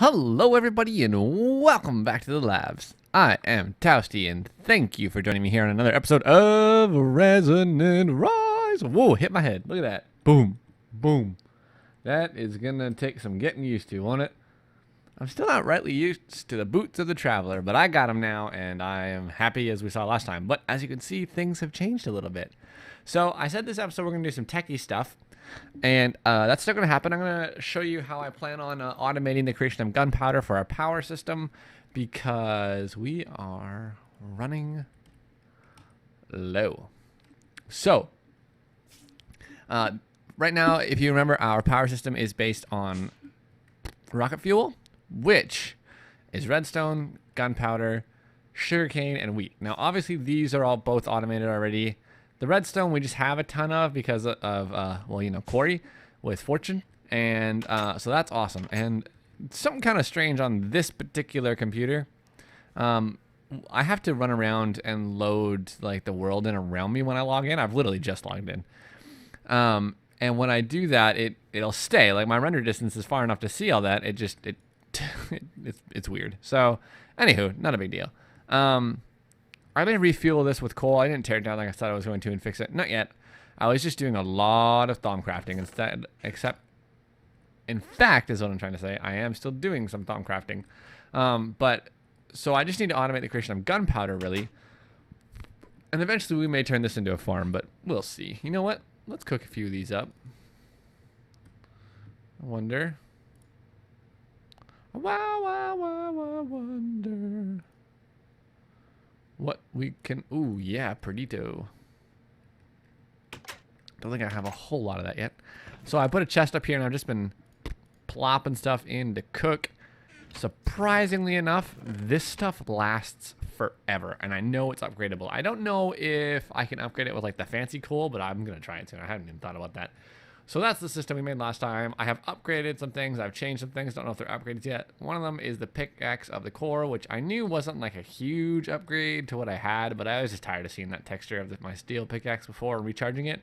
Hello everybody and welcome back to the labs. I am Towsty and thank you for joining me here on another episode of ResonantRise. Whoa, hit my head. Look at that. Boom. Boom. That is gonna take some getting used to, won't it? I'm still not rightly used to the boots of the traveler, but I got them now and I am happy as we saw last time. But as you can see, things have changed a little bit. So I said this episode we're gonna do some techie stuff. And that's still going to happen. I'm going to show you how I plan on automating the creation of gunpowder for our power system because we are running low. So, right now, if you remember, our power system is based on rocket fuel, which is redstone, gunpowder, sugarcane, and wheat. Now, obviously, these are all both automated already. The redstone we just have a ton of because of, well, you know, Quarry with Fortune. And so that's awesome. And something kind of strange on this particular computer. I have to run around and load like the world in around me when I log in. I've literally just logged in. And when I do that, it'll stay. Like my render distance is far enough to see all that. It's weird. So, anywho, not a big deal. I'm going to refuel this with coal. I didn't tear it down like I thought I was going to and fix it. Not yet. I was just doing a lot of Thaumcrafting instead, in fact, is what I'm trying to say. I am still doing some Thaumcrafting. So I just need to automate the creation of gunpowder, really. And eventually we may turn this into a farm, but we'll see. You know what? Let's cook a few of these up. I wonder. I wonder what we can. Ooh, yeah, Perdito. Don't think I have a whole lot of that yet. So I put a chest up here and I've just been plopping stuff in to cook. Surprisingly enough, this stuff lasts forever, and I know it's upgradable. I don't know if I can upgrade it with like the fancy coal, but I'm gonna try it soon. I haven't even thought about that. So that's the system we made last time. I have upgraded some things. I've changed some things. Don't know if they're upgrades yet. One of them is the pickaxe of the core, which I knew wasn't like a huge upgrade to what I had, but I was just tired of seeing that texture of my steel pickaxe before and recharging it.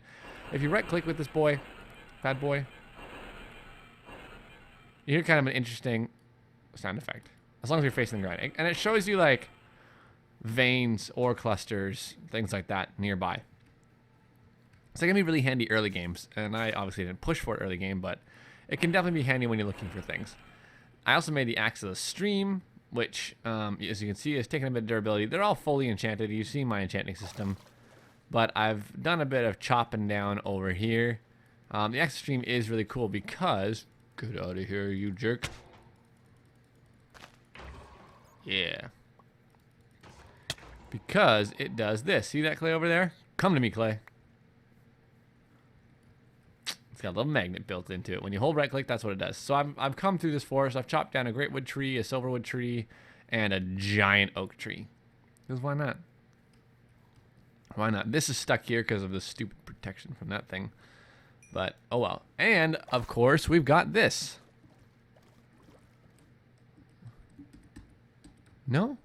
If you right-click with this bad boy, you hear kind of an interesting sound effect, as long as you're facing the ground. And it shows you like veins, ore clusters, things like that nearby. So it can be really handy early games, and I obviously didn't push for it early game, but it can definitely be handy when you're looking for things. I also made the axe of the stream, which, as you can see, is taking a bit of durability. They're all fully enchanted. You see my enchanting system, but I've done a bit of chopping down over here. The axe of the stream is really cool because, get out of here, you jerk. Yeah. Because it does this. See that clay over there? Come to me, clay. It's got a little magnet built into it. When you hold right click, that's what it does. So I've come through this forest. I've chopped down a great wood tree, a silverwood tree, and a giant oak tree. Because why not? Why not? This is stuck here because of the stupid protection from that thing. But, oh well. And, of course, we've got this. No?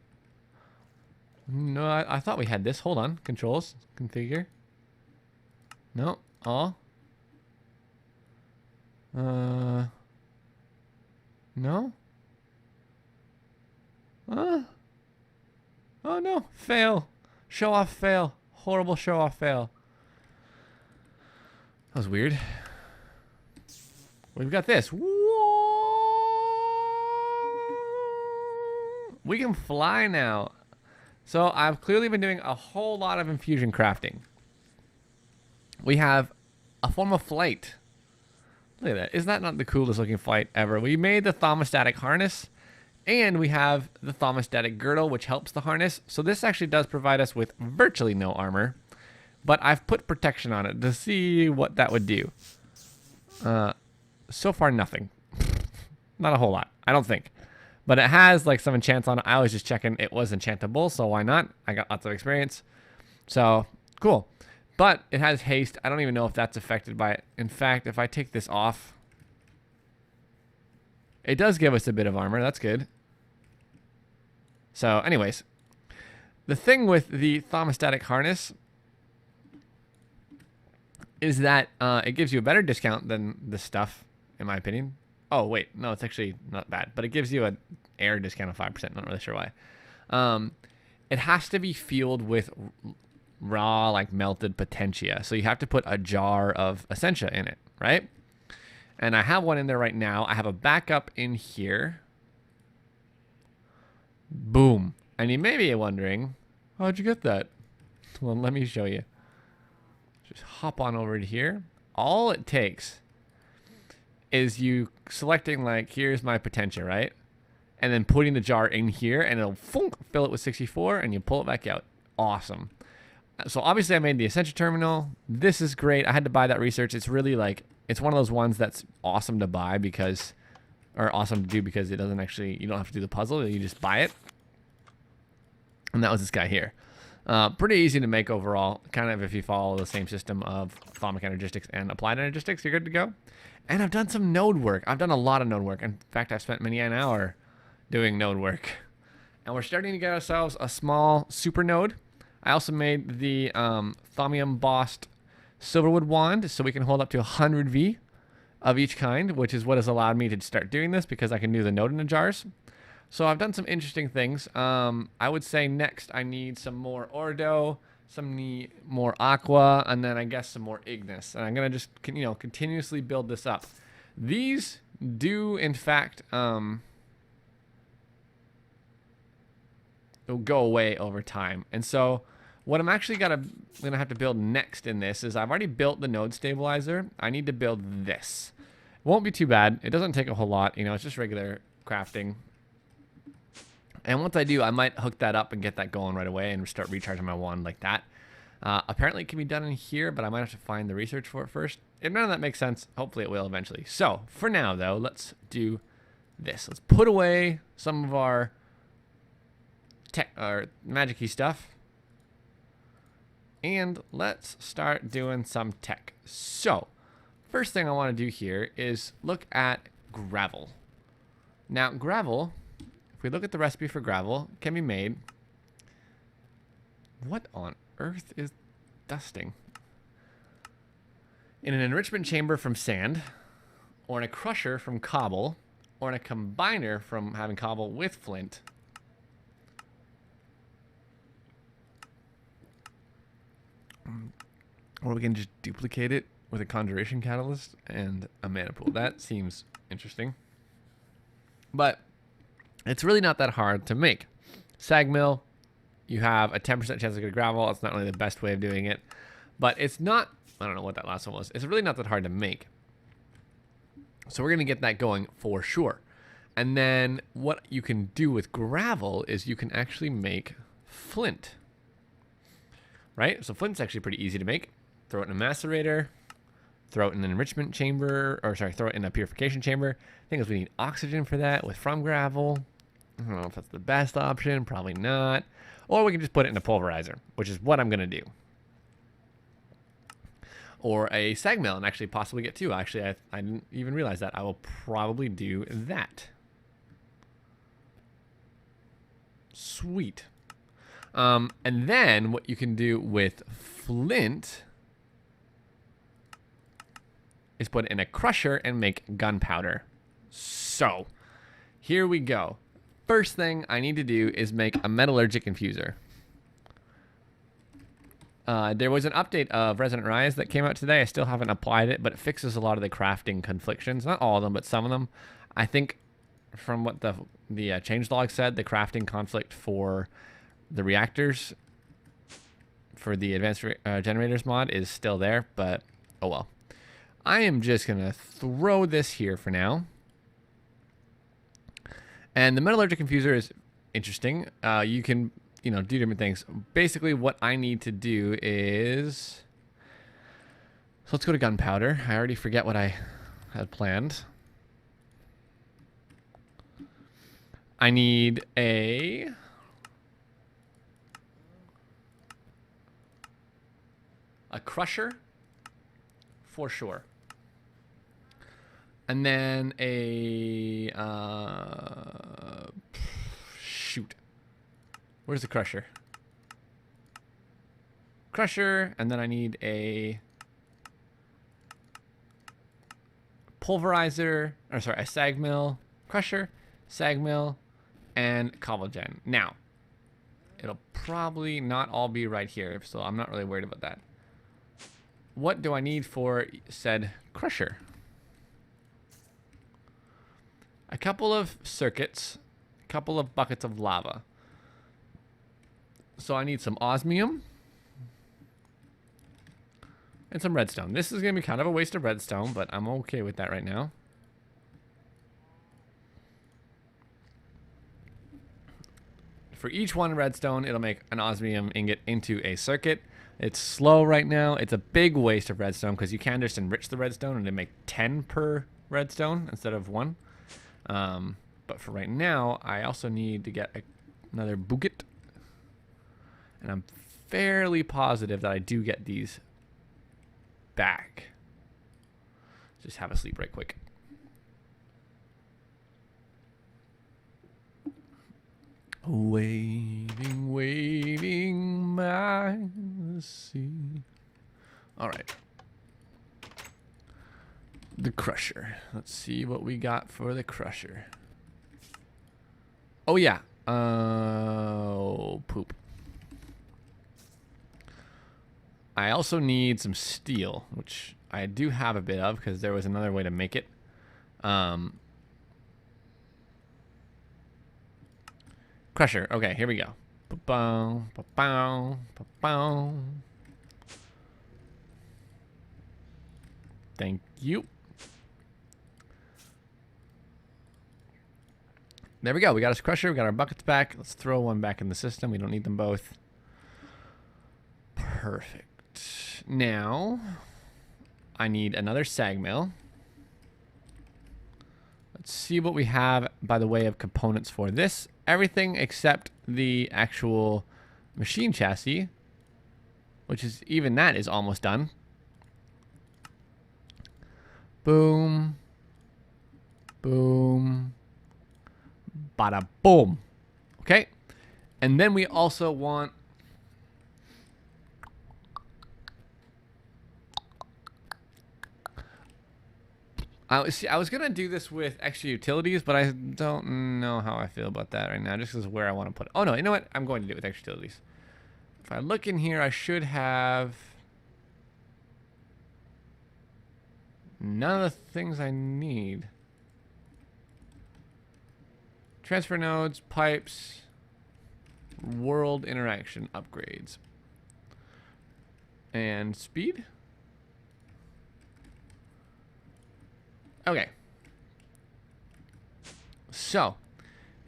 No, I thought we had this. Hold on. Controls. Configure. No. All. No? Oh no, fail. Show off fail. Horrible show off fail. That was weird. We've got this. We can fly now. So I've clearly been doing a whole lot of infusion crafting. We have a form of flight. Look at that. Isn't that not the coolest looking flight ever? We made the thermostatic harness, and we have the thermostatic girdle, which helps the harness. So this actually does provide us with virtually no armor, but I've put protection on it to see what that would do. So far, nothing. Not a whole lot, I don't think. But it has like some enchants on it. I was just checking it was enchantable, so why not? I got lots of experience. So, cool. But it has haste. I don't even know if that's affected by it. In fact, if I take this off, it does give us a bit of armor. That's good. So, anyways, the thing with the thermostatic harness is that it gives you a better discount than the stuff, in my opinion. Oh, wait. No, it's actually not bad. But it gives you an air discount of 5%. Not really sure why. It has to be fueled with raw, like, melted Potentia. So you have to put a jar of Essentia in it, right? And I have one in there right now. I have a backup in here. Boom. And you may be wondering, how'd you get that? Well, let me show you. Just hop on over to here. All it takes is you selecting, like, here's my Potentia, right? And then putting the jar in here, and it'll fill it with 64, and you pull it back out. Awesome. So obviously I made the Essentia terminal. This is great. I had to buy that research. It's really like, it's one of those ones that's awesome to buy because, or awesome to do because it doesn't actually, you don't have to do the puzzle. You just buy it. And that was this guy here. Pretty easy to make overall. Kind of if you follow the same system of Thaumic Energistics and Applied Energistics, you're good to go. And I've done some node work. I've done a lot of node work. In fact, I've spent many an hour doing node work. And we're starting to get ourselves a small super node. I also made the Thaumic embossed Silverwood wand so we can hold up to 100 V of each kind, which is what has allowed me to start doing this because I can do the node in the jars. So I've done some interesting things. I would say next I need some more Ordo, some more Aqua, and then I guess some more Ignis. And I'm going to just, continuously build this up. These do, in fact, go away over time. And so what I'm actually gonna have to build next in this is I've already built the node stabilizer. I need to build this. It won't be too bad. It doesn't take a whole lot. It's just regular crafting. And once I do, I might hook that up and get that going right away and start recharging my wand like that. Apparently it can be done in here, but I might have to find the research for it first. If none of that makes sense, hopefully it will eventually. So for now though, let's do this. Let's put away some of our tech or magic-y stuff. And let's start doing some tech. So, first thing I want to do here is look at gravel. Now, gravel, if we look at the recipe for gravel, can be made. What on earth is dusting? In an enrichment chamber from sand, or in a crusher from cobble, or in a combiner from having cobble with flint. Or we can just duplicate it with a conjuration catalyst and a mana pool. That seems interesting. But it's really not that hard to make. Sag mill, you have a 10% chance to get gravel. It's not really the best way of doing it. But it's not, I don't know what that last one was. It's really not that hard to make. So we're going to get that going for sure. And then what you can do with gravel is you can actually make flint. Right? So flint's actually pretty easy to make. Throw it in a macerator, throw it in an enrichment chamber, or sorry, throw it in a purification chamber. The thing is we need oxygen for that from gravel. I don't know if that's the best option, probably not. Or we can just put it in a pulverizer, which is what I'm going to do. Or a sag mill and actually possibly get two. Actually, I didn't even realize that. I will probably do that. Sweet. And then what you can do with flint is put it in a crusher and make gunpowder. So, here we go. First thing I need to do is make a metallurgic infuser. There was an update of ResonantRise that came out today. I still haven't applied it, but it fixes a lot of the crafting conflictions. Not all of them, but some of them. I think from what the changelog said, the crafting conflict for the reactors for the advanced generators mod is still there, but oh well. I am just going to throw this here for now. And the metallurgic infuser is interesting. You can, do different things. Basically, what I need to do is... So let's go to gunpowder. I already forget what I had planned. I need a crusher for sure. And then a shoot. Where's the crusher? Crusher, and then I need a pulverizer, or sorry, a sag mill, crusher, sag mill, and cobble gen. Now, it'll probably not all be right here, so I'm not really worried about that. What do I need for said crusher? A couple of circuits, a couple of buckets of lava. So I need some osmium and some redstone. This is going to be kind of a waste of redstone, but I'm okay with that right now. For each one redstone, it'll make an osmium ingot into a circuit. It's slow right now. It's a big waste of redstone because you can just enrich the redstone and then make 10 per redstone instead of 1. But for right now, I also need to get another bucket. And I'm fairly positive that I do get these back. Just have a sleep right quick. Waving, waving by the sea. All right. The crusher. Let's see what we got for the crusher. Oh, yeah. Oh, poop. I also need some steel, which I do have a bit of because there was another way to make it. Crusher. Okay, here we go. Ba-bow, ba-bow, ba-bow. Thank you. There we go. We got our crusher. We got our buckets back. Let's throw one back in the system. We don't need them both. Perfect. Now, I need another sag mill. Let's see what we have by the way of components for this. Everything except the actual machine chassis, which is, even that is almost done. Boom. Boom. Bada boom. Okay. And then we also want I was going to do this with extra utilities, but I don't know how I feel about that right now, just because where I want to put it. Oh, no, you know what? I'm going to do it with extra utilities. If I look in here, I should have none of the things I need. Transfer nodes, pipes, world interaction upgrades. And speed? Okay. So,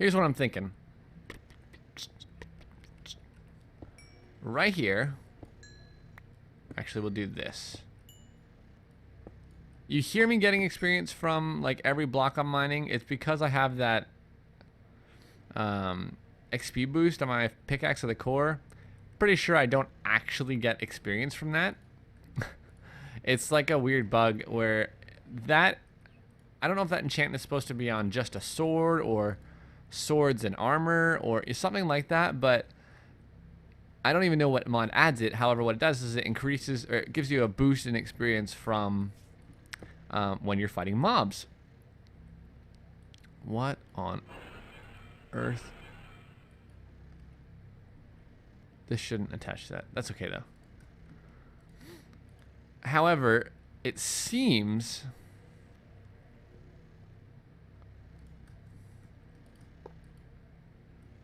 here's what I'm thinking. Right here. Actually, we'll do this. You hear me getting experience from like every block I'm mining. It's because I have that XP boost on my pickaxe of the core. Pretty sure I don't actually get experience from that. It's like a weird bug where that, I don't know if that enchantment is supposed to be on just a sword or swords and armor or something like that, but I don't even know what mod adds it. However, what it does is it increases, or it gives you a boost in experience from when you're fighting mobs. What on earth? This shouldn't attach to that. That's okay, though. However, it seems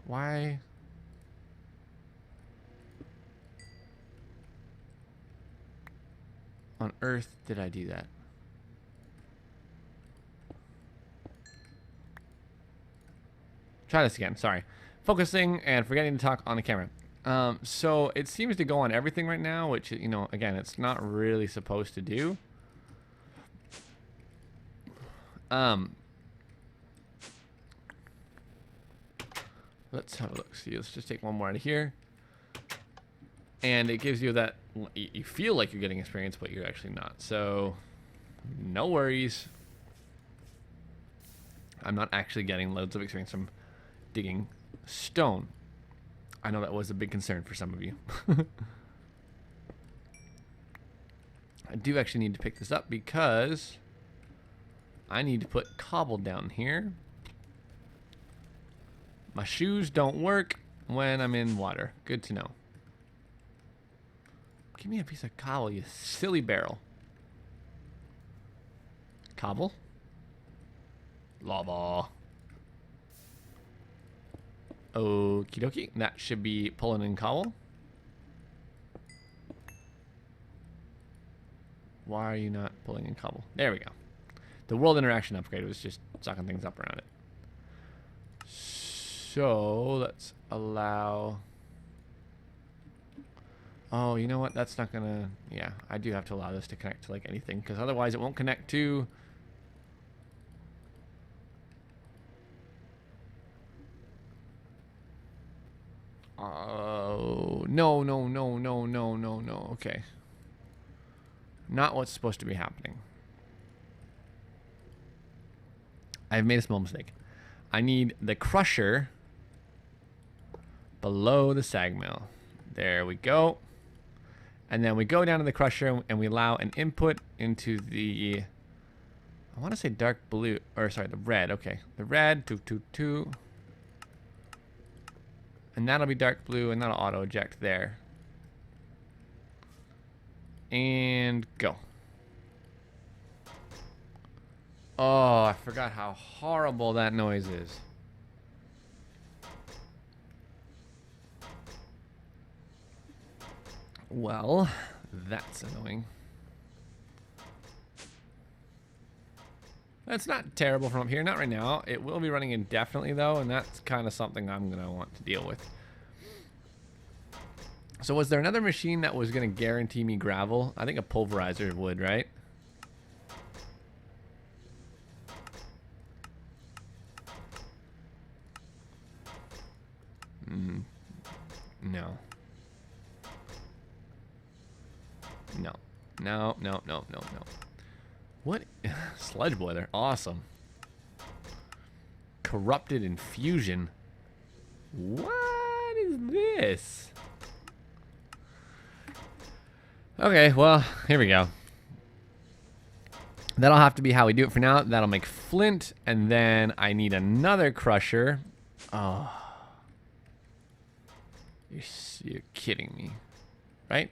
why on earth did I do that? Try this again. Sorry. Focusing and forgetting to talk on the camera. So it seems to go on everything right now, which, you know, again, it's not really supposed to do. Let's have a look. See, let's just take one more out of here. And it gives you that, you feel like you're getting experience, but you're actually not. So, no worries. I'm not actually getting loads of experience from digging stone. I know that was a big concern for some of you. I do actually need to pick this up because I need to put cobble down here. My shoes don't work when I'm in water. Good to know. Give me a piece of cobble, you silly barrel. Cobble. Lava. Okie dokie. That should be pulling in cobble. Why are you not pulling in cobble? There we go. The world interaction upgrade was just sucking things up around it. So let's allow... Oh, you know what? That's not gonna... Yeah, I do have to allow this to connect to like anything, because otherwise it won't connect to... Oh, no. Okay. Not what's supposed to be happening. I've made a small mistake. I need the crusher below the sag mill. There we go. And then we go down to the crusher and we allow an input into the... I want to say dark blue, or sorry, the red. Okay, the red, 222. And that'll be dark blue, and that'll auto eject there. And go. Oh, I forgot how horrible that noise is. Well, that's annoying. That's not terrible from up here, not right now. It will be running indefinitely though, and that's kind of something I'm gonna want to deal with. So was there another machine that was gonna guarantee me gravel? I think a pulverizer would, right? No. No. What? Sludge boiler. Awesome. Corrupted infusion. What is this? Okay, well, here we go. That'll have to be how we do it for now. That'll make flint, and then I need another crusher. Oh. You're kidding me. Right?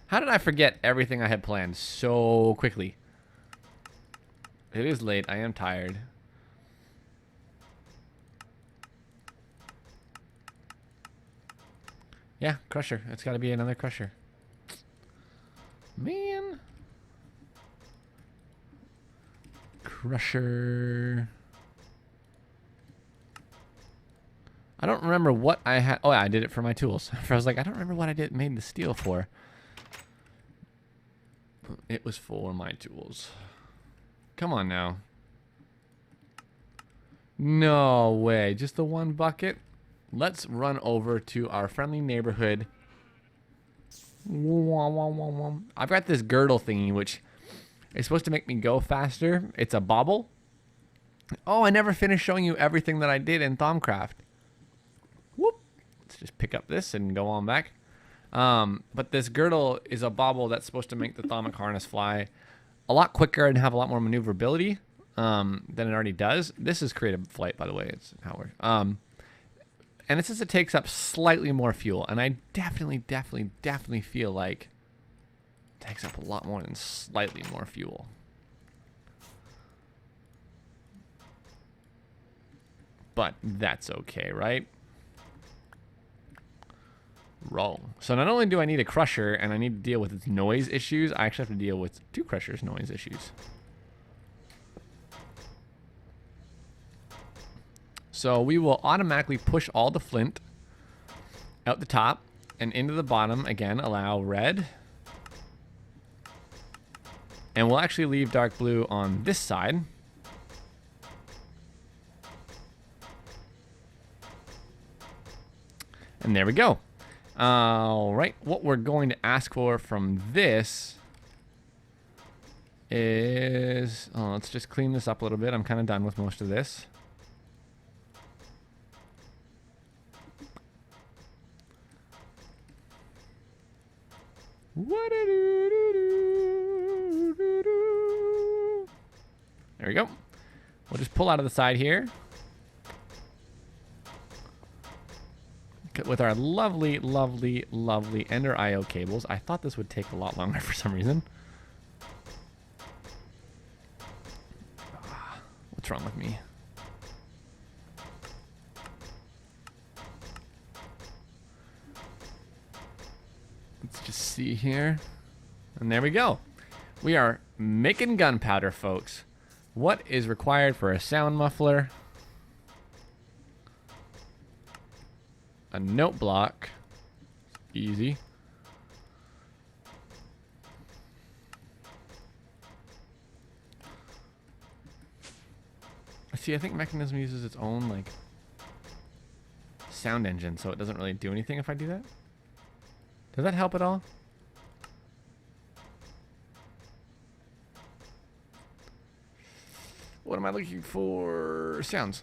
How did I forget everything I had planned so quickly? It is late. I am tired. Yeah, crusher. It's got to be another crusher. Man. Crusher. I don't remember what I had. Oh, yeah, I did it for my tools. I was like, I don't remember what I made the steel for. It was for my tools. Come on now. No way. Just the one bucket? Let's run over to our friendly neighborhood. I've got this girdle thingy, which is supposed to make me go faster. It's a bobble. Oh, I never finished showing you everything that I did in Thaumic. Whoop. Let's just pick up this and go on back. But this girdle is a bobble that's supposed to make the Thaumic harness fly a lot quicker and have a lot more maneuverability than it already does. This is creative flight, by the way. It's how we're... And it says it takes up slightly more fuel, and I definitely feel like it takes up a lot more than slightly more fuel. But that's okay, right? Wrong. So not only do I need a crusher and I need to deal with its noise issues, I actually have to deal with two crushers' noise issues. So we will automatically push all the flint out the top and into the bottom. Again, allow red. And we'll actually leave dark blue on this side. And there we go. All right, what we're going to ask for from this is... Oh, let's just clean this up a little bit. I'm kind of done with most of this. There we go. We'll just pull out of the side here. With our lovely, lovely, lovely Ender IO cables. I thought this would take a lot longer for some reason. What's wrong with me? Let's just see here. And there we go. We are making gunpowder, folks. What is required for a sound muffler? A note block. Easy. See, I think Mechanism uses its own, like, sound engine, so it doesn't really do anything if I do that. Does that help at all? What am I looking for? Sounds.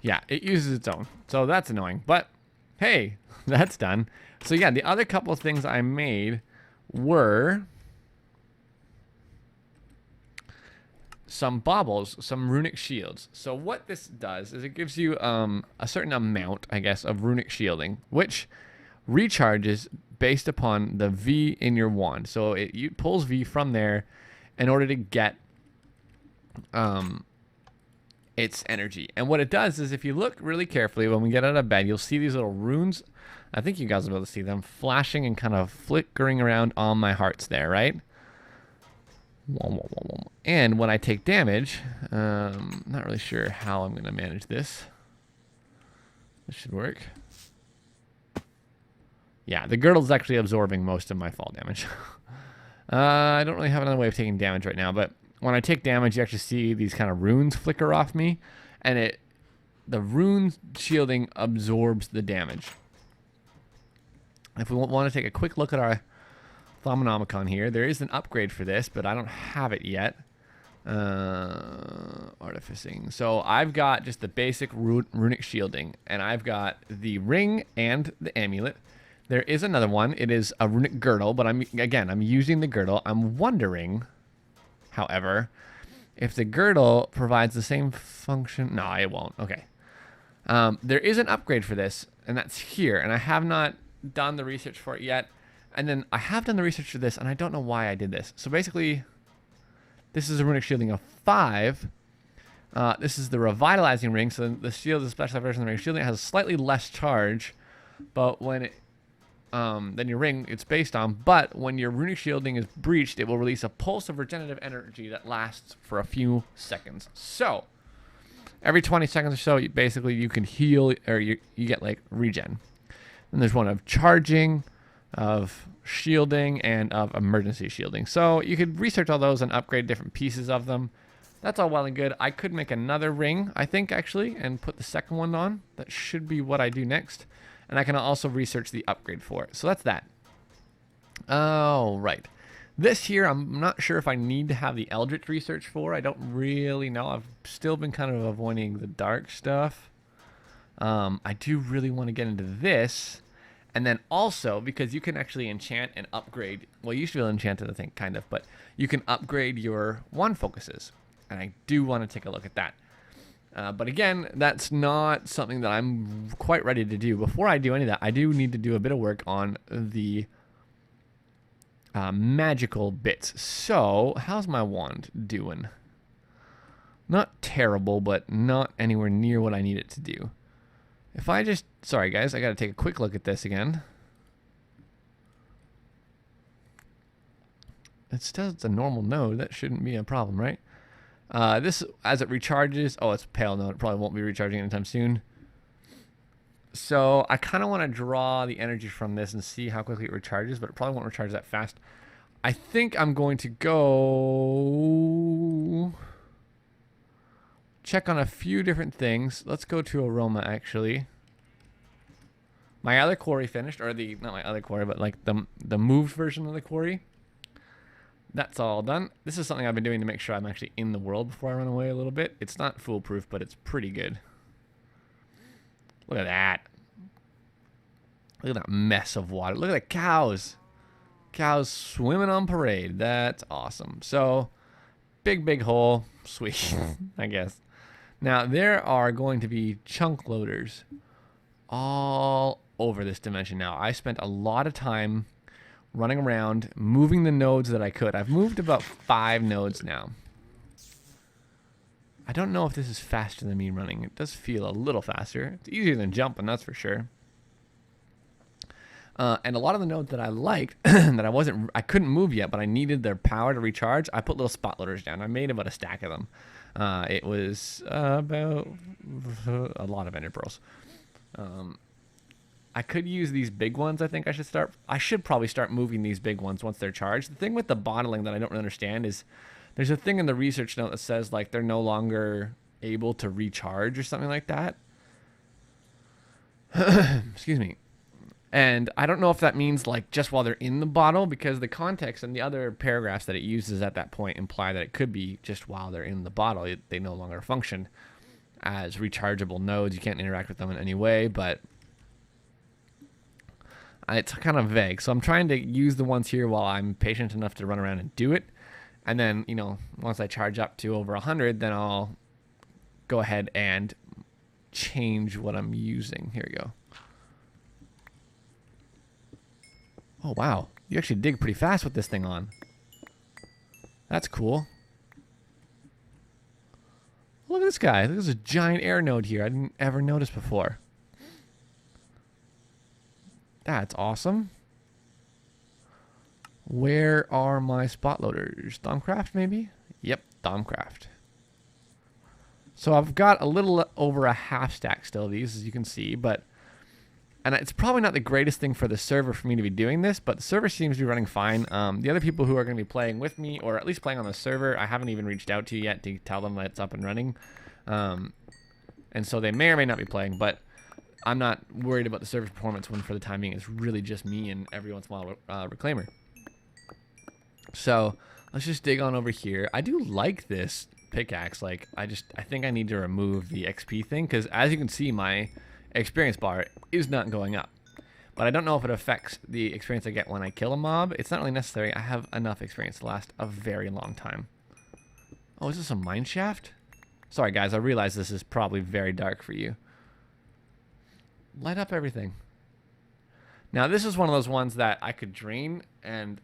Yeah, it uses its own. So that's annoying. But hey, that's done. So yeah, the other couple of things I made were some baubles, some runic shields. So what this does is it gives you a certain amount, I guess, of runic shielding, which recharges based upon the V in your wand. So it pulls V from there in order to get its energy. And what it does is, if you look really carefully when we get out of bed, you'll see these little runes. I think you guys will be able to see them flashing and kind of flickering around on my hearts there, right? And when I take damage, not really sure how I'm going to manage this. This should work. Yeah, the girdle's actually absorbing most of my fall damage. I don't really have another way of taking damage right now, but when I take damage, you actually see these kind of runes flicker off me, and the rune shielding absorbs the damage. If we want to take a quick look at our Thauminomicon here, there is an upgrade for this, but I don't have it yet. Artificing. So I've got just the basic runic shielding, and I've got the ring and the amulet. There is another one. It is a runic girdle, but I'm using the girdle. I'm wondering, however, if the girdle provides the same function. No, it won't. Okay. There is an upgrade for this, and that's here. And I have not done the research for it yet. And then I have done the research for this, and I don't know why I did this. So basically, this is a runic shielding of 5. This is the revitalizing ring. So the shield is a special version of the ring shielding. It has slightly less charge, but when it than your ring it's based on, but when your runic shielding is breached, it will release a pulse of regenerative energy that lasts for a few seconds. So every 20 seconds or so, you can heal, or you get like regen. And there's one of charging, of shielding, and of emergency shielding. So you could research all those and upgrade different pieces of them. That's all well and good. I could make another ring, I think, actually, and put the second one on. That should be what I do next. And I can also research the upgrade for it. So that's that. Oh, right. This here, I'm not sure if I need to have the Eldritch research for. I don't really know. I've still been kind of avoiding the dark stuff. I do really want to get into this. And then also, because you can actually enchant and upgrade. Well, you should be able to enchant it, I think, kind of. But you can upgrade your wand focuses. And I do want to take a look at that. But again, that's not something that I'm quite ready to do. Before I do any of that, I do need to do a bit of work on the magical bits. So, how's my wand doing? Not terrible, but not anywhere near what I need it to do. If I just... Sorry, guys. I got to take a quick look at this again. It says it's a normal node. That shouldn't be a problem, right? This, as it recharges... Oh, it's pale node. It probably won't be recharging anytime soon. So, I kind of want to draw the energy from this and see how quickly it recharges, but it probably won't recharge that fast. I think I'm going to go... check on a few different things. Let's go to Aroma, actually. My other quarry finished, or not my other quarry, but like the moved version of the quarry. that's all done. This is something I've been doing to make sure I'm actually in the world before I run away a little bit. It's not foolproof, but it's pretty good. Look at that. Look at that mess of water. Look at the cows. Cows swimming on parade. That's awesome. So, big hole. Sweet, I guess. Now, there are going to be chunk loaders all over this dimension now. I spent a lot of time running around, moving the nodes that I could. I've moved about 5 nodes now. I don't know if this is faster than me running. It does feel a little faster. It's easier than jumping, that's for sure. And a lot of the nodes that I liked, that I couldn't move yet, but I needed their power to recharge, I put little spot loaders down. I made about a stack of them. It was about a lot of ender pearls. I could use these big ones. I think I should probably start moving these big ones once they're charged. The thing with the bottling that I don't really understand is there's a thing in the research note that says like they're no longer able to recharge or something like that. Excuse me. And I don't know if that means like just while they're in the bottle, because the context and the other paragraphs that it uses at that point imply that it could be just while they're in the bottle. They no longer function as rechargeable nodes. You can't interact with them in any way, but it's kind of vague. So I'm trying to use the ones here while I'm patient enough to run around and do it. And then, you know, once I charge up to over 100, then I'll go ahead and change what I'm using. Here we go. Oh, wow. You actually dig pretty fast with this thing on. That's cool. Look at this guy. There's a giant air node here I didn't ever notice before. That's awesome. Where are my spot loaders? Thaumic maybe? Yep, Thaumic. So I've got a little over a half stack still of these, as you can see, and it's probably not the greatest thing for the server for me to be doing this, but the server seems to be running fine. The other people who are going to be playing with me, or at least playing on the server, I haven't even reached out to yet to tell them that it's up and running. And so they may or may not be playing, but I'm not worried about the server performance when for the time being it's really just me and every once in a while Reclaimer. So let's just dig on over here. I do like this pickaxe. Like I think I need to remove the XP thing, because as you can see, my experience bar is not going up. But I don't know if it affects the experience I get when I kill a mob. It's not really necessary. I have enough experience to last a very long time. Oh, is this a mine shaft? Sorry guys, I realize this is probably very dark for you. Light up everything. Now this is one of those ones that I could drain and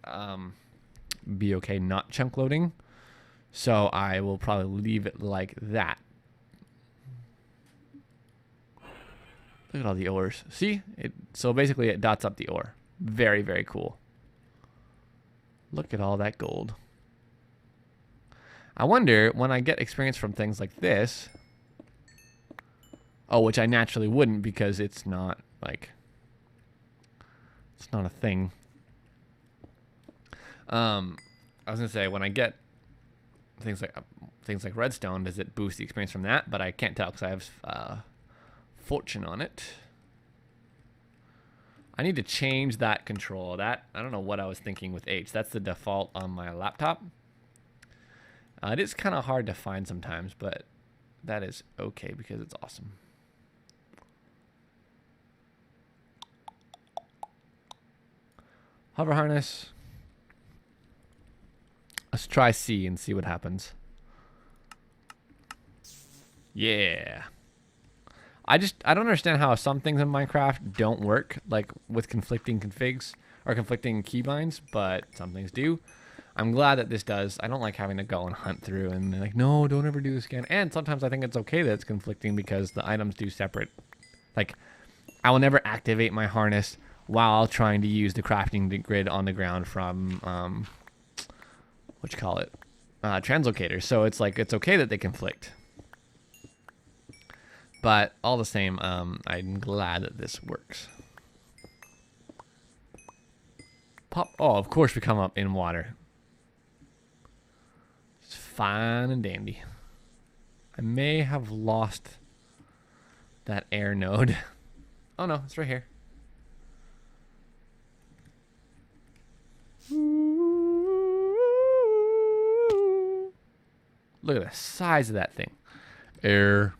be okay not chunk loading. So I will probably leave it like that. Look at all the ores. See? So basically it dots up the ore. Very, very cool. Look at all that gold. I wonder, when I get experience from things like this... Oh, which I naturally wouldn't, because it's not, like... It's not a thing. I was going to say, when I get things like redstone, does it boost the experience from that? But I can't tell, because I have... fortune on it. I need to change that control. I don't know what I was thinking with H. That's the default on my laptop. It is kind of hard to find sometimes, but that is okay because it's awesome. Hover harness. Let's try C and see what happens. Yeah. I don't understand how some things in Minecraft don't work, like with conflicting configs or conflicting keybinds, but some things do. I'm glad that this does. I don't like having to go and hunt through and like, no, don't ever do this again. And sometimes I think it's okay that it's conflicting because the items do separate. Like, I will never activate my harness while trying to use the crafting grid on the ground from, what you call it, translocators. So it's like, it's okay that they conflict. But all the same, I'm glad that this works. Pop. Oh, of course we come up in water. It's fine and dandy. I may have lost that air node. Oh no, it's right here. Look at the size of that thing. Air.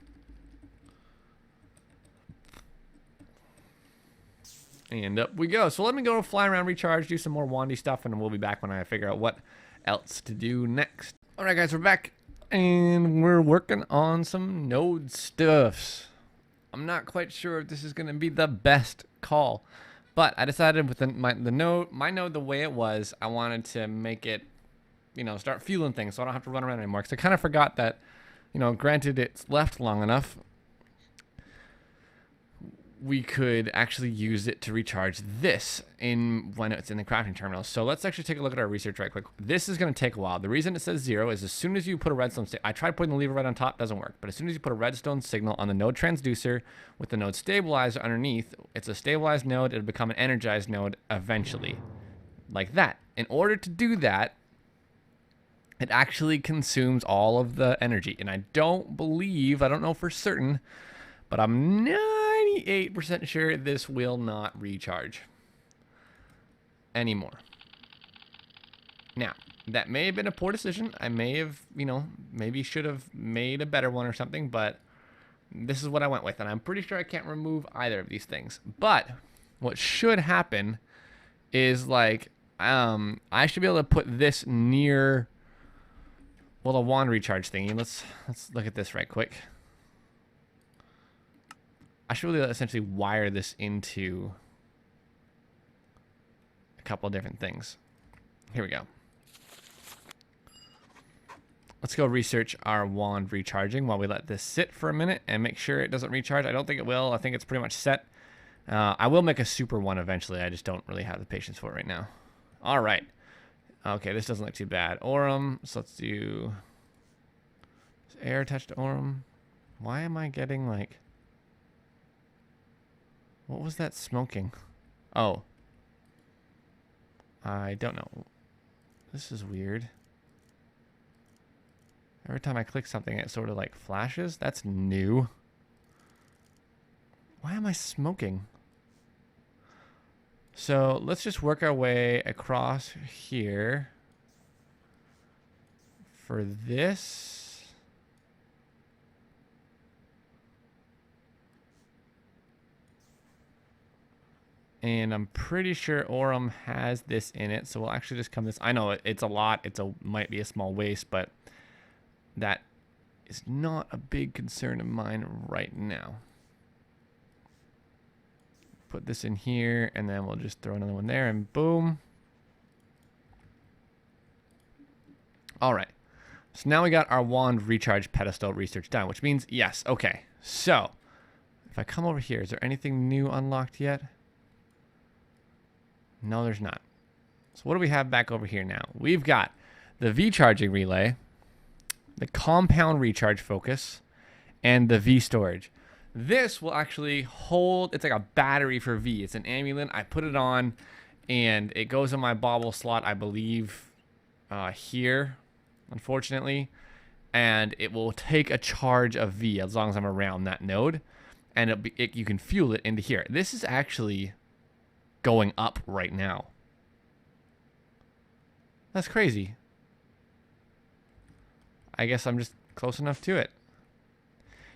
And up we go. So let me go fly around, recharge, do some more wandy stuff, and we'll be back when I figure out what else to do next. All right, guys, we're back, and we're working on some node stuffs. I'm not quite sure if this is going to be the best call, but I decided with my node the way it was, I wanted to make it, you know, start fueling things so I don't have to run around anymore. Because I kind of forgot that, you know, granted it's left long enough, we could actually use it to recharge this when it's in the crafting terminal. So let's actually take a look at our research right quick. This is going to take a while. The reason it says 0 is as soon as you put a redstone I tried putting the lever right on top, doesn't work. But as soon as you put a redstone signal on the node transducer with the node stabilizer underneath, it's a stabilized node. It'll become an energized node eventually, like that. In order to do that, it actually consumes all of the energy. And I don't know for certain, but I'm 98% sure this will not recharge anymore. Now, that may have been a poor decision. I may have, you know, maybe should have made a better one or something, but this is what I went with. And I'm pretty sure I can't remove either of these things. But what should happen is, like, I should be able to put this near, well, the wand recharge thingy. Let's look at this right quick. I should really essentially wire this into a couple of different things. Here we go. Let's go research our wand recharging while we let this sit for a minute and make sure it doesn't recharge. I don't think it will. I think it's pretty much set. I will make a super one eventually. I just don't really have the patience for it right now. All right. Okay, this doesn't look too bad. Aurum. So let's do air touched Aurum. Why am I getting like... What was that smoking? Oh. I don't know. This is weird. Every time I click something, it sort of like flashes. That's new. Why am I smoking? So let's just work our way across here. For this... And I'm pretty sure Aurum has this in it, so we'll actually just come this. I know it's a lot. Might be a small waste, but that is not a big concern of mine right now. Put this in here, and then we'll just throw another one there, and boom. All right. So now we got our wand recharge pedestal research done, which means yes. Okay. So if I come over here, is there anything new unlocked yet? No, there's not. So what do we have back over here now? We've got the V charging relay, the compound recharge focus, and the V storage. This will actually hold, it's like a battery for V. It's an amulet. I put it on, and it goes in my bauble slot, I believe, here, unfortunately. And it will take a charge of V as long as I'm around that node. And you can fuel it into here. This is actually... going up right now. That's crazy. I guess I'm just close enough to it.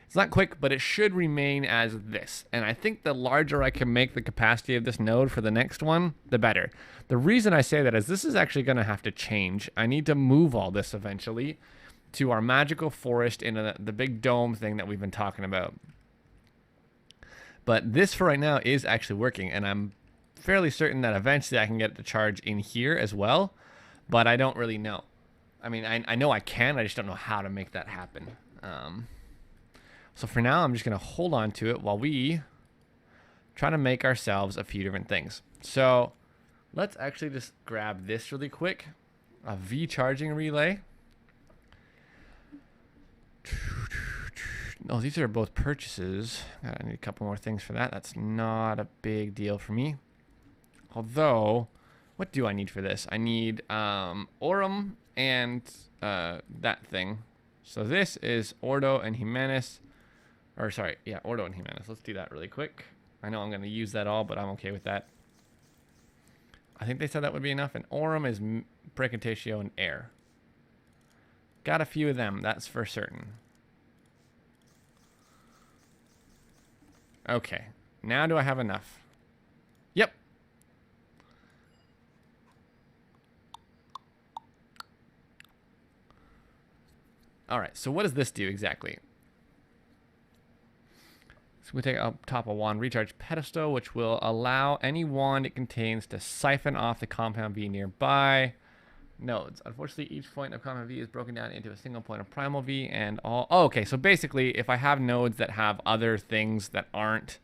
It's not quick, but it should remain as this. And I think the larger I can make the capacity of this node for the next one, the better. The reason I say that is this is actually going to have to change. I need to move all this eventually to our magical forest in the big dome thing that we've been talking about. But this for right now is actually working, and I'm fairly certain that eventually I can get it to charge in here as well, but I don't really know. I mean, I know I can, I just don't know how to make that happen. So for now, I'm just going to hold on to it while we try to make ourselves a few different things. So let's actually just grab this really quick, a V charging relay. Oh, these are both purchases. I need a couple more things for that. That's not a big deal for me. Although, what do I need for this? I need Aurum and that thing. So this is Ordo and Jimenez. Or sorry, yeah, Ordo and Jimenez. Let's do that really quick. I know I'm going to use that all, but I'm okay with that. I think they said that would be enough. And Aurum is Precantatio and Air. Got a few of them, that's for certain. Okay, now do I have enough? Yep. All right, so what does this do exactly? So we take up top a wand recharge pedestal, which will allow any wand it contains to siphon off the compound V nearby nodes. Unfortunately, each point of compound V is broken down into a single point of primal V and all. Oh, okay, so basically, if I have nodes that have other things that aren't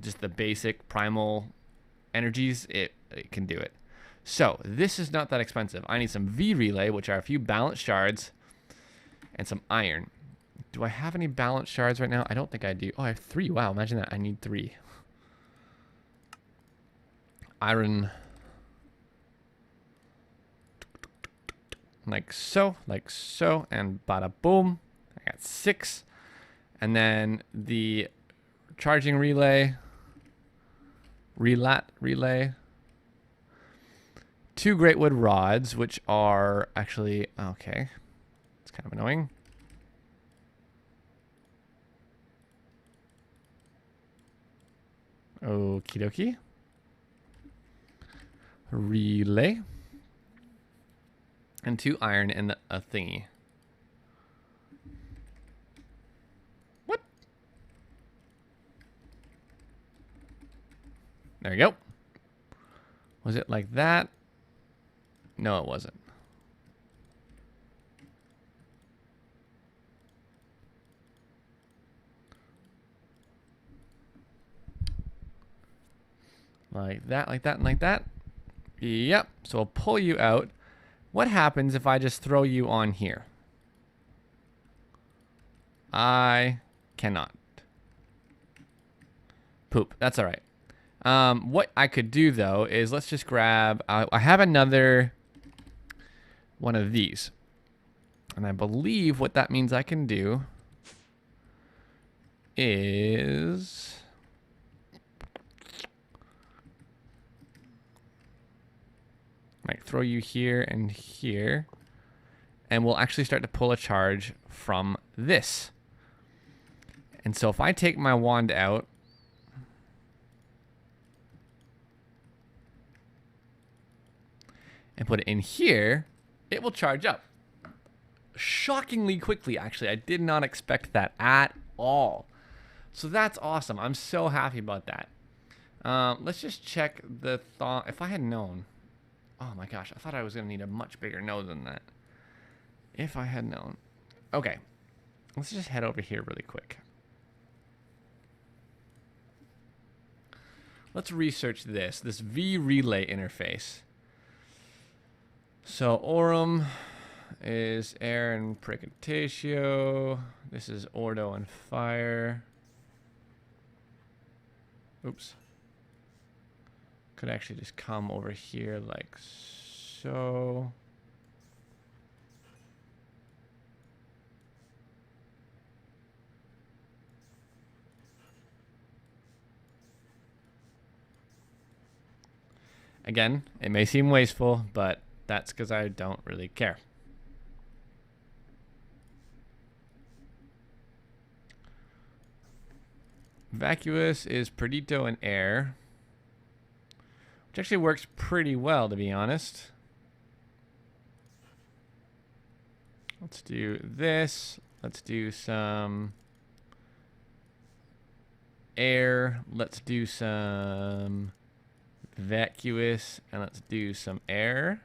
just the basic primal energies, it can do it. So this is not that expensive. I need some V relay, which are a few balanced shards, and some iron. Do I have any balanced shards right now? I don't think I do. Oh, I have 3. Wow, imagine that. I need 3. Iron. Like so, and bada boom. I got 6. And then the charging relay. Relay. 2 great wood rods, which are actually, okay. It's kind of annoying. Okie dokie. Relay. And 2 iron and a thingy. What? There you go. Was it like that? No, it wasn't. Like that, like that, and like that. Yep. So I'll pull you out. What happens if I just throw you on here? I cannot. Poop. That's all right. What I could do, though, is let's just grab... I have another one of these. And I believe what that means I can do is... Might throw you here and here. And we'll actually start to pull a charge from this. And so if I take my wand out, and put it in here, it will charge up. Shockingly quickly, actually. I did not expect that at all. So that's awesome. I'm so happy about that. Let's just check the thought. If I had known. Oh my gosh, I thought I was going to need a much bigger node than that. If I had known. Okay, let's just head over here really quick. Let's research this V relay interface. So Aurum is air and precatatio. This is ordo and fire. Oops. Could actually just come over here like so. Again, it may seem wasteful, but that's because I don't really care. Vacuous is Perdito and air. Which actually works pretty well, to be honest. Let's do this. Let's do some air. Let's do some vacuous. And let's do some air.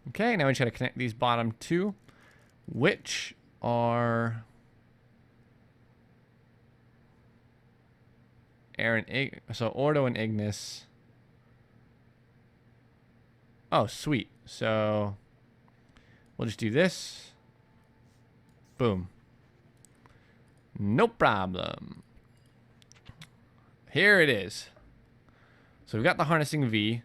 Okay, now we just got to connect these bottom 2, which are air and so ordo and ignis. Oh, sweet. So we'll just do this. Boom. No problem. Here it is. So we've got the harnessing V.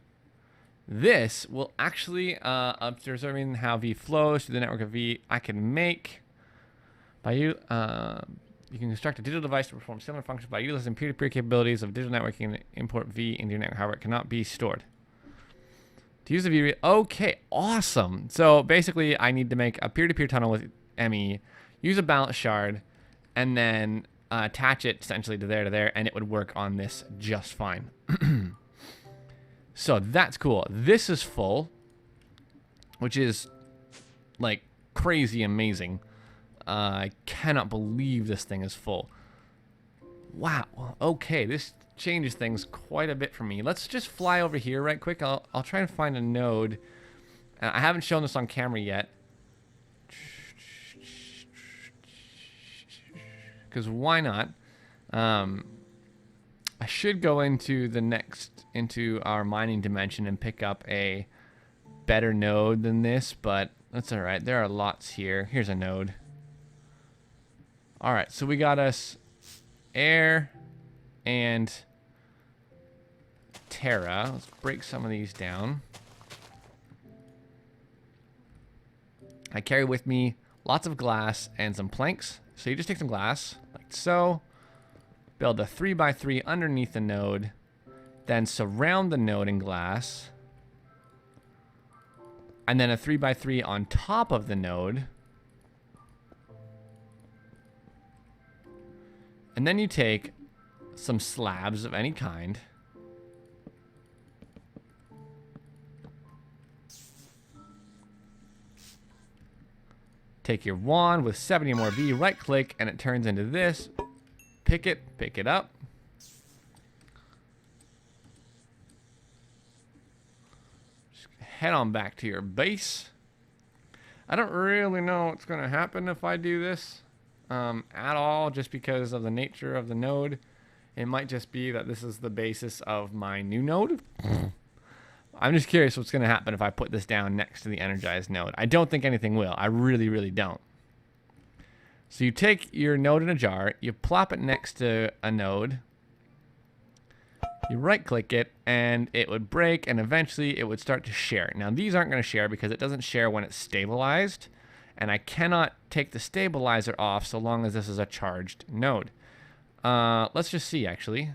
This will actually, observing how V flows through the network of V, I can make by you. You can construct a digital device to perform similar functions by utilizing peer-to-peer capabilities of digital networking and import V into your network. However, it cannot be stored. To use the V, okay, awesome. So basically, I need to make a peer-to-peer tunnel with ME, use a balance shard, and then attach it essentially to there, and it would work on this just fine. So that's cool. This is full, which is like crazy amazing. I cannot believe this thing is full. Wow. Okay, this changes things quite a bit for me. Let's just fly over here right quick. I'll try and find a node. I haven't shown this on camera yet. Because why not? I should go into our mining dimension and pick up a better node than this, but that's all right. There are lots here. Here's a node. All right, so we got us air and Terra. Let's break some of these down. I carry with me lots of glass and some planks. So you just take some glass, like so, build a 3x3 underneath the node, then surround the node in glass, and then a 3x3 on top of the node. And then you take some slabs of any kind. Take your wand with 70 more V, right click, and it turns into this. Pick it up. Just head on back to your base. I don't really know what's going to happen if I do this at all, just because of the nature of the node. It might just be that this is the basis of my new node. I'm just curious what's going to happen if I put this down next to the energized node. I don't think anything will. I really, really don't. So you take your node in a jar, you plop it next to a node, you right-click it, and it would break, and eventually it would start to share. Now, these aren't going to share because it doesn't share when it's stabilized, and I cannot take the stabilizer off so long as this is a charged node. Let's just see, actually.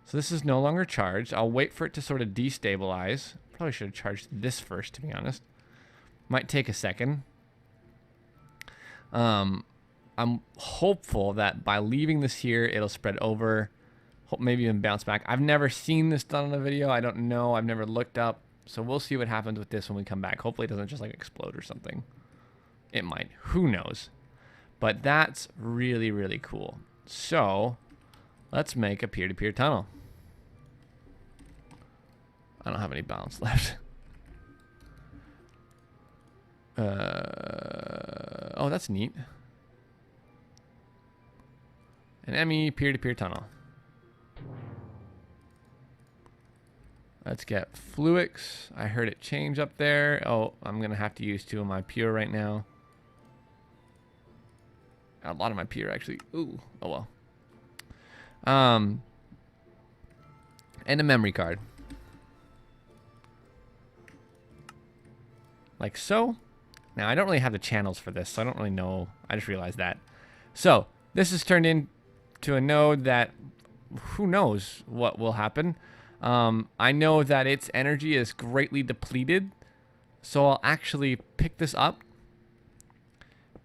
So this is no longer charged. I'll wait for it to sort of destabilize. Probably should have charged this first, to be honest. Might take a second. I'm hopeful that by leaving this here, it'll spread over. Hope maybe even bounce back. I've never seen this done in a video. I don't know. I've never looked up. So we'll see what happens with this when we come back. Hopefully it doesn't just like explode or something. It might. Who knows? But that's really, really cool. So let's make a peer-to-peer tunnel. I don't have any balance left. Oh, that's neat. An ME peer-to-peer tunnel. Let's get Fluix. I heard it change up there. Oh, I'm going to have to use 2 of my pure right now. A lot of my pure, actually. Ooh, oh well. And a memory card. Like so. Now, I don't really have the channels for this, so I don't really know. I just realized that. So, this is turned into a node that who knows what will happen. I know that its energy is greatly depleted, so I'll actually pick this up.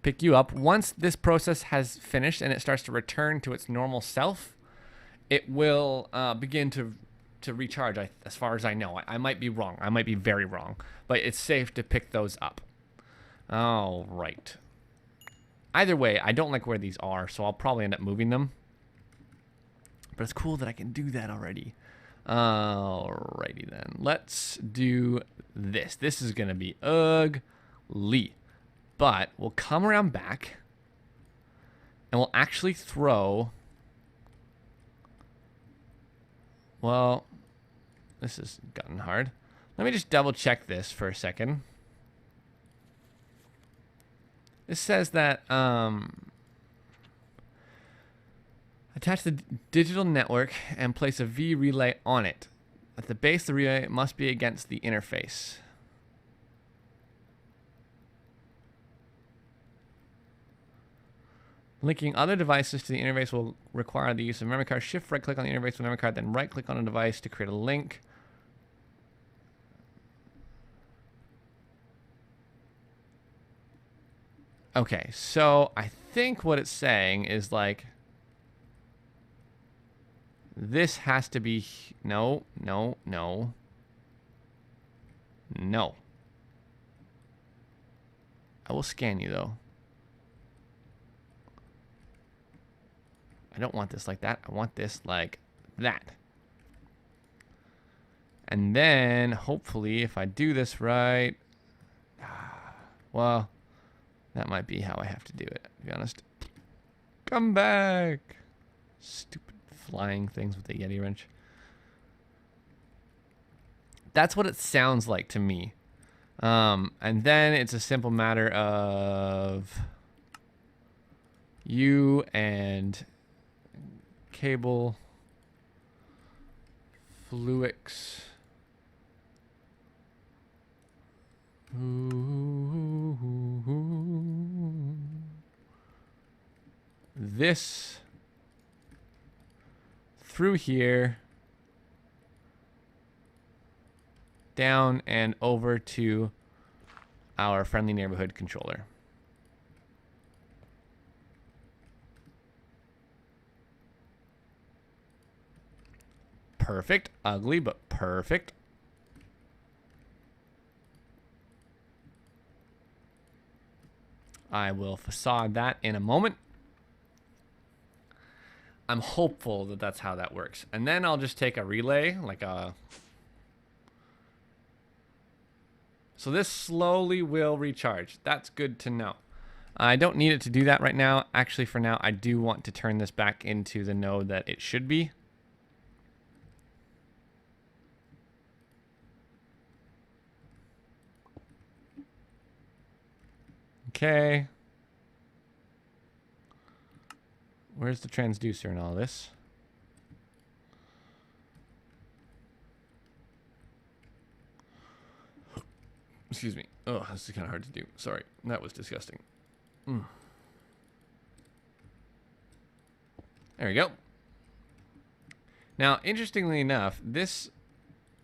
Pick you up. Once this process has finished and it starts to return to its normal self, it will begin to recharge, as far as I know. I might be wrong. I might be very wrong. But it's safe to pick those up. All right. Either way, I don't like where these are, so I'll probably end up moving them. But it's cool that I can do that already. Alrighty then. Let's do this. This is going to be ugly. But we'll come around back. And we'll actually throw... Well, this has gotten hard. Let me just double check this for a second. This says that attach the digital network and place a V relay on it. At the base, the relay must be against the interface. Linking other devices to the interface will require the use of memory card. Shift right click on the interface with memory card, then right click on a device to create a link. Okay, so I think what it's saying is like this has to be no. I will scan you though. I don't want this like that. I want this like that. And then hopefully if I do this right, well, that might be how I have to do it, to be honest. Come back. Stupid flying things with the Yeti wrench. That's what it sounds like to me. And then it's a simple matter of you and cable Fluix. This through here, down and over to our friendly neighborhood controller. Perfect. Ugly, but perfect. I will facade that in a moment. I'm hopeful that that's how that works. And then I'll just take a relay, like a... So this slowly will recharge. That's good to know. I don't need it to do that right now. Actually, for now, I do want to turn this back into the node that it should be. Okay. Where's the transducer in all this? Excuse me. Oh, this is kind of hard to do. Sorry. That was disgusting. There we go. Now, interestingly enough, this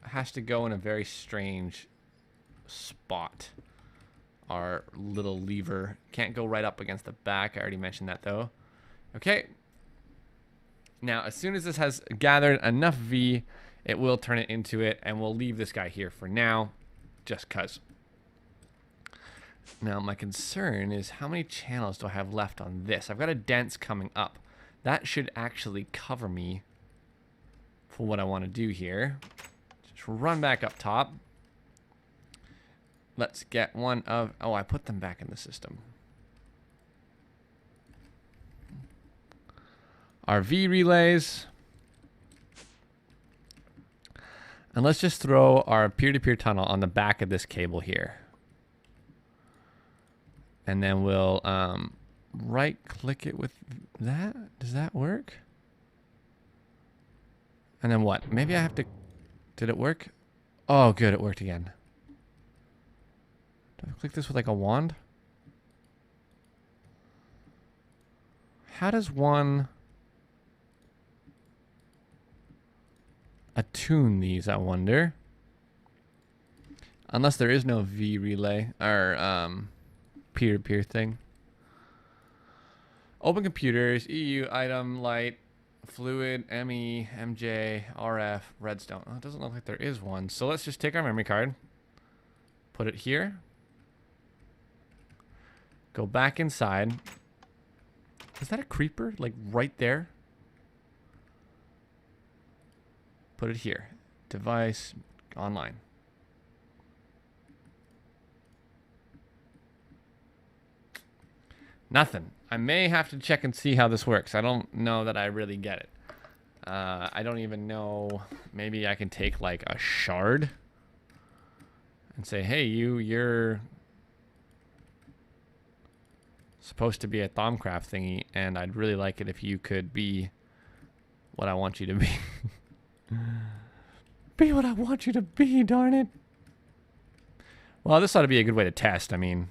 has to go in a very strange spot. Our little lever can't go right up against the back. I already mentioned that, though. Okay. Now, as soon as this has gathered enough V, it will turn it into it, and we'll leave this guy here for now, just because. Now, my concern is how many channels do I have left on this? I've got a dense coming up. That should actually cover me for what I want to do here. Just run back up top. Let's get one of... Oh, I put them back in the system. Our V relays. And let's just throw our peer-to-peer tunnel on the back of this cable here. And then we'll right-click it with that. Does that work? And then what? Maybe I have to... Did it work? Oh, good. It worked again. Do I click this with like a wand? How does one attune these, I wonder? Unless there is no V relay or peer-to-peer thing. Open computers, EU, item, light, fluid, ME, MJ, RF, redstone. Oh, it doesn't look like there is one. So let's just take our memory card, put it here, go back inside. Is that a creeper? Like right there? Put it here. Device, online. Nothing. I may have to check and see how this works. I don't know that I really get it. I don't even know. Maybe I can take like a shard and say, hey, you're supposed to be a Thaumic thingy, and I'd really like it if you could be what I want you to be. Be what I want you to be, darn it. Well, this ought to be a good way to test. I mean,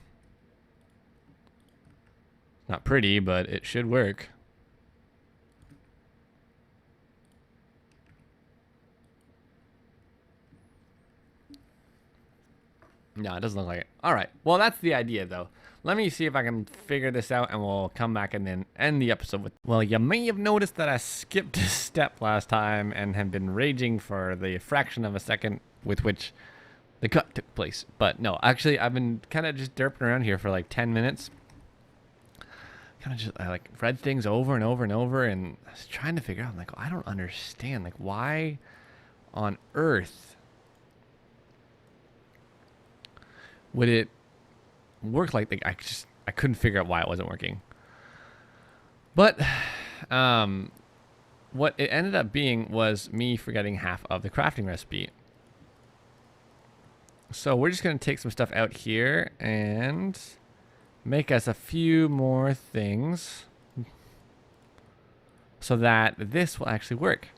not pretty, but it should work. No, it doesn't look like it. All right. Well, that's the idea, though. let me see if I can figure this out, and we'll come back and then end the episode with... Well, you may have noticed that I skipped a step last time and have been raging for the fraction of a second with which the cut took place. But no, actually, I've been kind of just derping around here for like 10 minutes. I like read things over and over and over, and I was trying to figure out, I'm like, I don't understand. Like, why on earth would it work like that? I couldn't figure out why it wasn't working. But what it ended up being was me forgetting half of the crafting recipe. So we're just going to take some stuff out here and make us a few more things so that this will actually work.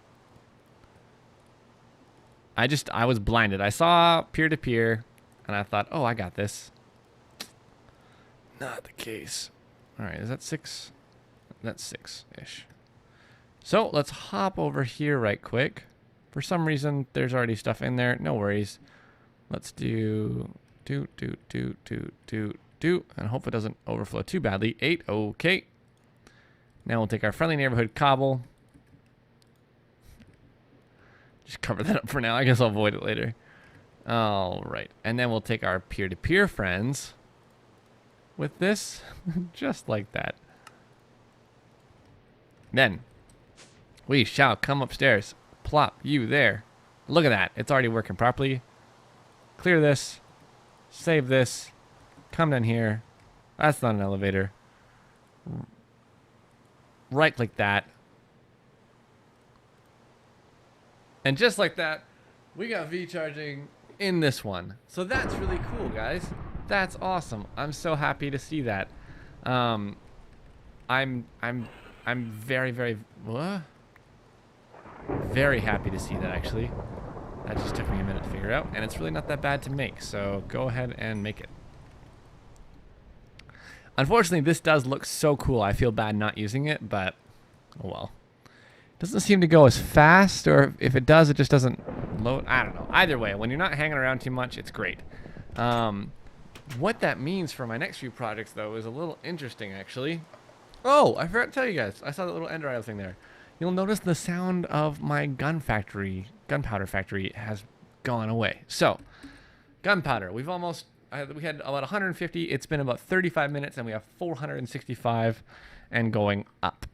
I was blinded. I saw peer-to-peer and I thought, oh, I got this. Not the case. All right, is that 6? That's 6-ish. So let's hop over here right quick. For some reason, there's already stuff in there. No worries. Let's do, and hope it doesn't overflow too badly. 8, okay. Now we'll take our friendly neighborhood cobble. Just cover that up for now. I guess I'll avoid it later. All right, and then we'll take our peer-to-peer friends with this, just like that. Then we shall come upstairs. Plop you there. Look at that. It's already working properly. Clear this. Save this. Come down here. That's not an elevator. Right click that. And just like that, we got V charging in this one. So that's really cool, guys. That's awesome. I'm so happy to see that. I'm very happy to see that, actually. That just took me a minute to figure out, and it's really not that bad to make, so go ahead and make it. Unfortunately, this does look so cool. I feel bad not using it, but oh well. It doesn't seem to go as fast, or if it does, it just doesn't load. I don't know. Either way, when you're not hanging around too much, it's great. What that means for my next few projects, though, is a little interesting, actually. Oh, I forgot to tell you guys. I saw that little ender idle thing there. You'll notice the sound of my gunpowder factory has gone away. So, gunpowder. We had about 150. It's been about 35 minutes, and we have 465 and going up.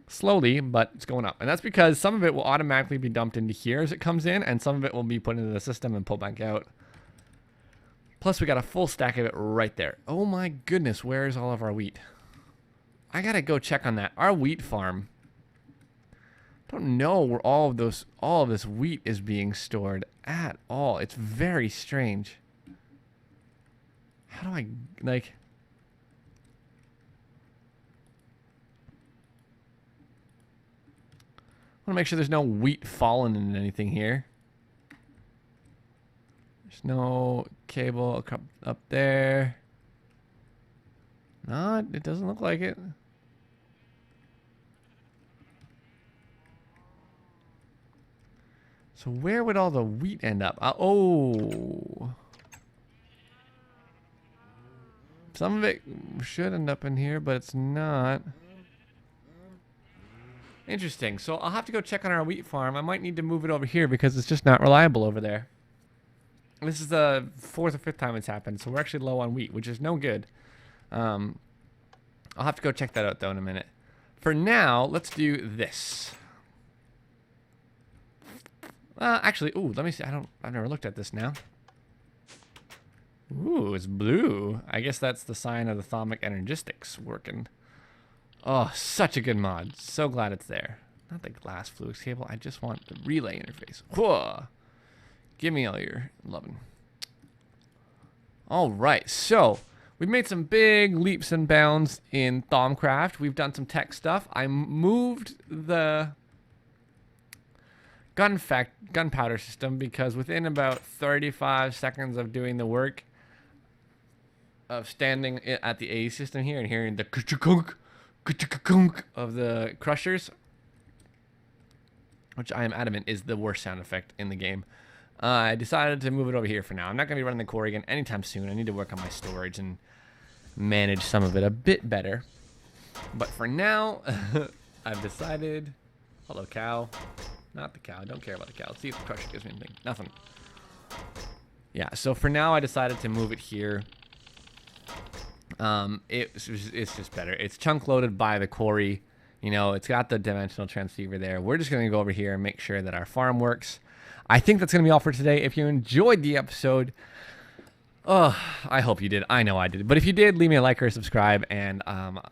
Slowly, but it's going up. And that's because some of it will automatically be dumped into here as it comes in, and some of it will be put into the system and pulled back out. Plus, we got a full stack of it right there. Oh my goodness, where's all of our wheat? I gotta go check on that. Our wheat farm. Don't know where all of this wheat is being stored at all. It's very strange. How do I, like... I want to make sure there's no wheat falling in anything here. There's no cable up there. No, it doesn't look like it. So where would all the wheat end up? Oh. Some of it should end up in here, but it's not. Interesting. So I'll have to go check on our wheat farm. I might need to move it over here because it's just not reliable over there. This is the 4th or 5th time it's happened, so we're actually low on wheat, which is no good. I'll have to go check that out, though, in a minute. For now, let's do this. Actually, ooh, let me see. I've never looked at this now. Ooh, it's blue. I guess that's the sign of the Thaumic Energistics working. Oh, such a good mod. So glad it's there. Not the glass fluix cable. I just want the relay interface. Whoa. Give me all your loving. All right, so we've made some big leaps and bounds in Thaumcraft. We've done some tech stuff. I moved the gunpowder system because within about 35 seconds of doing the work of standing at the AE system here and hearing the ka-chuk-kunk of the crushers, which I am adamant is the worst sound effect in the game, I decided to move it over here for now. I'm not going to be running the core again anytime soon. I need to work on my storage, and manage some of it a bit better. But for now, I've decided... Hello, cow. Not the cow. I don't care about the cow. Let's see if the crusher gives me anything. Nothing. Yeah, so for now, I decided to move it here. It's just better. It's chunk loaded by the quarry. You know, it's got the dimensional transceiver there. We're just going to go over here and make sure that our farm works. I think that's going to be all for today. If you enjoyed the episode, oh, I hope you did. I know I did. But if you did, leave me a like or a subscribe, and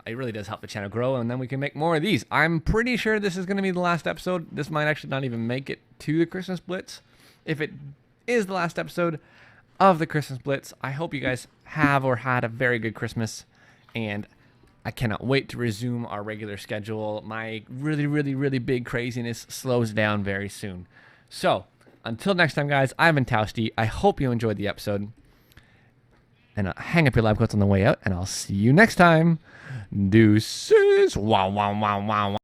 it really does help the channel grow, and then we can make more of these. I'm pretty sure this is going to be the last episode. This might actually not even make it to the Christmas Blitz. If it is the last episode of the Christmas Blitz, I hope you guys have or had a very good Christmas, and I cannot wait to resume our regular schedule. My really big craziness slows down very soon. So, until next time, guys, I've been Towsty. I hope you enjoyed the episode. And hang up your lab coats on the way out, and I'll see you next time. Deuces. Wow.